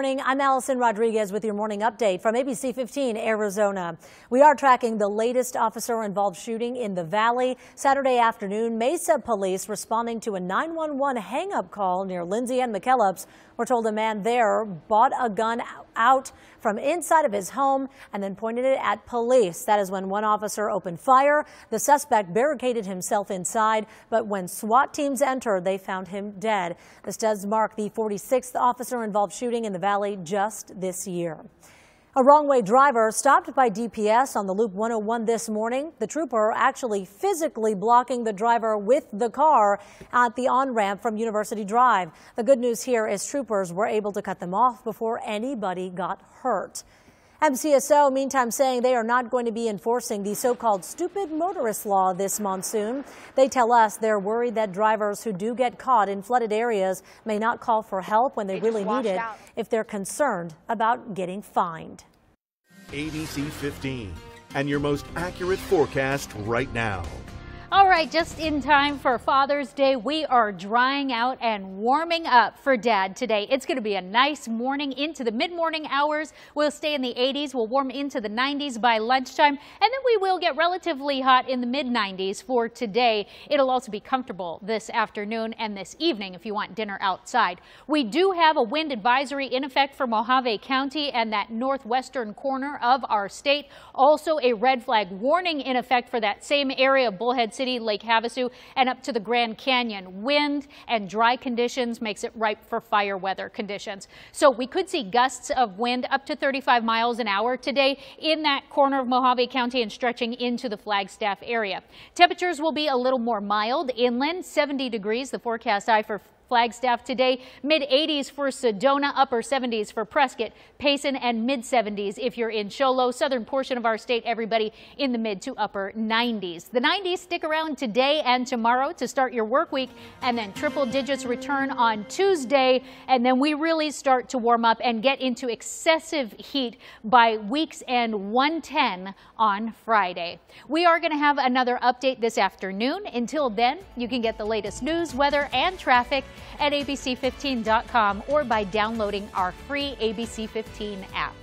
I'm Allison Rodriguez with your morning update from ABC 15 Arizona. We are tracking the latest officer-involved shooting in the valley. Saturday afternoon, Mesa police responding to a 911 hang-up call near Lindsay and McKellips were told a man there bought a gun out from inside of his home and then pointed it at police. That is when one officer opened fire. The suspect barricaded himself inside, but when SWAT teams entered, they found him dead. This does mark the 46th officer-involved shooting in the valley just this year. A wrong-way driver stopped by DPS on the Loop 101 this morning. The trooper actually physically blocking the driver with the car at the on-ramp from University Drive. The good news here is troopers were able to cut them off before anybody got hurt. MCSO, meantime, saying they are not going to be enforcing the so-called stupid motorist law this monsoon. They tell us they're worried that drivers who do get caught in flooded areas may not call for help when they really need it if they're concerned about getting fined. ABC 15 and your most accurate forecast right now. All right, just in time for Father's Day, we are drying out and warming up for Dad today. It's going to be a nice morning into the mid-morning hours. We'll stay in the 80s. We'll warm into the 90s by lunchtime, and then we will get relatively hot in the mid-90s for today. It'll also be comfortable this afternoon and this evening if you want dinner outside. We do have a wind advisory in effect for Mojave County and that northwestern corner of our state. Also a red flag warning in effect for that same area of Bullhead City, Lake Havasu, and up to the Grand Canyon. Wind and dry conditions makes it ripe for fire weather conditions. So we could see gusts of wind up to 35 miles an hour today in that corner of Mojave County and stretching into the Flagstaff area. Temperatures will be a little more mild inland, 70 degrees, the forecast high for Flagstaff today, mid-80s for Sedona, upper 70s for Prescott, Payson, and mid-70s if you're in Show Low, southern portion of our state, everybody in the mid to upper 90s. The 90s stick around today and tomorrow to start your work week, and then triple digits return on Tuesday, and then we really start to warm up and get into excessive heat by week's end 110 on Friday. We are going to have another update this afternoon. Until then, you can get the latest news, weather, and traffic at abc15.com or by downloading our free ABC 15 app.